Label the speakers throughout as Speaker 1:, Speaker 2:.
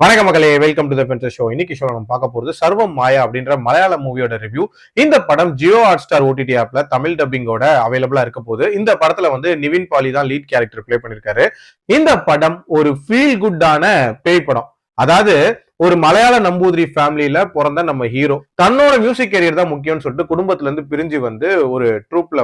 Speaker 1: வணக்க மக்களே, welcome to the பென்சர் show. இன்னைக்கு ஷோ நம்ம பார்க்க போறது சர்வம் மாயா அப்படின்ற மலையாள மூவியோட ரிவ்யூ. இந்த படம் ஜியோ ஹாட்ஸ்டார் ஓடிடி ஆப்ல தமிழ் டப்பிங்கோட அவைலபிளா இருக்க போது. இந்த படத்துல நிவின் பாலி தான் லீட் கேரக்டர் பிளே பண்ணிருக்காரு. இந்த படம் ஒரு ஃபீல் குட்டான பேய் படம். அதாவது ஒரு மலையாள நம்பூதிரி ஃபேமிலியில பிறந்த நம்ம ஹீரோ தன்னோட மியூசிக் கேரியர் தான் முக்கியம்னு சொல்லிட்டு குடும்பத்துல இருந்து பிரிஞ்சு ஒரு ட்ரூப்ல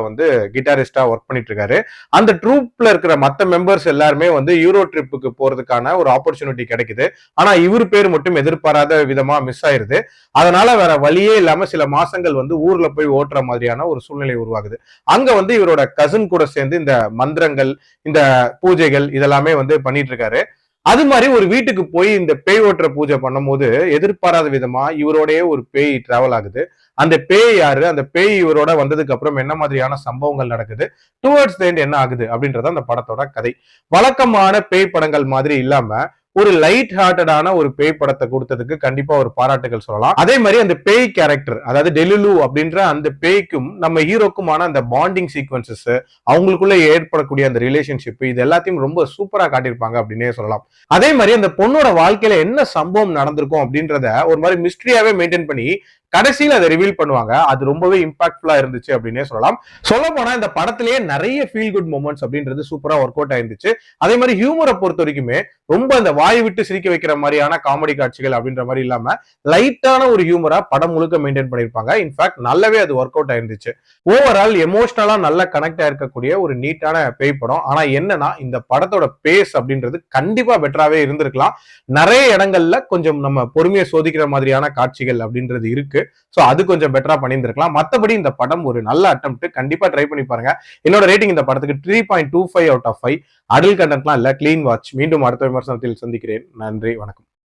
Speaker 1: கிட்டாரிஸ்டா ஒர்க் பண்ணிட்டு இருக்காரு. அந்த ட்ரூப்ல இருக்கிற மத்த மெம்பர்ஸ் எல்லாருமே யூரோ ட்ரிப்புக்கு போறதுக்கான ஒரு ஆப்பர்ச்சுனிட்டி கிடைக்குது. ஆனா இவர் பேர் மட்டும் எதிர்பாராத விதமா மிஸ் ஆயிருது. அதனால வேற வழியே இல்லாம சில மாசங்கள் ஊர்ல போய் ஓட்டுற மாதிரியான ஒரு சூழ்நிலை உருவாகுது. அங்க இவரோட கசின் கூட சேர்ந்து இந்த மந்திரங்கள், இந்த பூஜைகள் இதெல்லாமே பண்ணிட்டு இருக்காரு. அது மாதிரி ஒரு வீட்டுக்கு போய் இந்த பேய் ஓட்டுற பூஜை பண்ணும் போது எதிர்பாராத விதமா இவரோடய ஒரு பேய் டிராவல் ஆகுது. அந்த பேய் யாரு, அந்த பேய் இவரோட வந்ததுக்கு அப்புறம் என்ன மாதிரியான சம்பவங்கள் நடக்குது, டுவர்ட்ஸ் தி எண்ட் என்ன ஆகுது அப்படின்றத அந்த படத்தோட கதை. வழக்கமான பேய் படங்கள் மாதிரி இல்லாம ஒரு லைட் ஹார்ட்டடான ஒரு பேய் படத்தை கொடுத்ததுக்கு கண்டிப்பா ஒரு பாராட்டுகள் சொல்லலாம். அதே மாதிரி அந்த பேய் கேரக்டர், அதாவது டெலுலு அப்படின்ற அந்த பேய்க்கும் நம்ம ஹீரோக்குமான அந்த பாண்டிங் சீக்வன்சஸ், அவங்களுக்குள்ள ஏற்படக்கூடிய அந்த ரிலேஷன்ஷிப், இது எல்லாத்தையும் ரொம்ப சூப்பரா காட்டியிருப்பாங்க அப்படின்னே சொல்லலாம். அதே மாதிரி அந்த பொண்ணோட வாழ்க்கையில என்ன சம்பவம் நடந்திருக்கும் அப்படின்றத ஒரு மாதிரி மிஸ்ட்ரியாவே மெயின்டைன் பண்ணி கடைசியில் அதை ரிவீல் பண்ணுவாங்க. அது ரொம்பவே இம்பாக்ட்ஃபுல்லா இருந்துச்சு அப்படின்னே சொல்லலாம். சொல்ல போனா இந்த படத்திலேயே நிறைய ஃபீல் குட் மூமெண்ட்ஸ் அப்படின்றது சூப்பரா ஒர்க் அவுட் ஆயிருந்துச்சு. அதே மாதிரி ஹியூமரை பொறுத்த வரைக்குமே ரொம்ப அந்த வாய் விட்டு சிரிக்க வைக்கிற மாதிரியான காமெடி காட்சிகள் அப்படின்ற மாதிரி இல்லாம லைட்டான ஒரு ஹியூமரா படம் முழுக்க மெயின்டைன் பண்ணிருப்பாங்க. இன்ஃபேக்ட் நல்லாவே அது ஒர்க் அவுட் ஆயிருந்துச்சு. ஓவரால் எமோஷனலா நல்ல கனெக்ட் ஆயிருக்கக்கூடிய ஒரு நீட்டான பேய் படம். ஆனா என்னன்னா இந்த படத்தோட பேஸ் அப்படின்றது கண்டிப்பா பெட்டராவே இருந்திருக்கலாம். நிறைய இடங்கள்ல கொஞ்சம் நம்ம பொறுமையை சோதிக்கிற மாதிரியான காட்சிகள் அப்படின்றது இருக்கு. சோ அது கொஞ்சம் பெட்டரா பண்ணியிருந்திருக்கலாம். மத்தபடி இந்த படம் ஒரு நல்ல அட்டெம்ப்ட். கண்டிப்பா ட்ரை பண்ணி பாருங்க. என்னோட ரேட்டிங் இந்த படத்துக்கு 3.25 out of 5. அடல் கண்டென்ட்லாம் இல்ல, கிளீன் வாட்ச். மீண்டும் அடுத்த விமர்சனத்தில் சந்திக்கிறேன். நன்றி, வணக்கம்.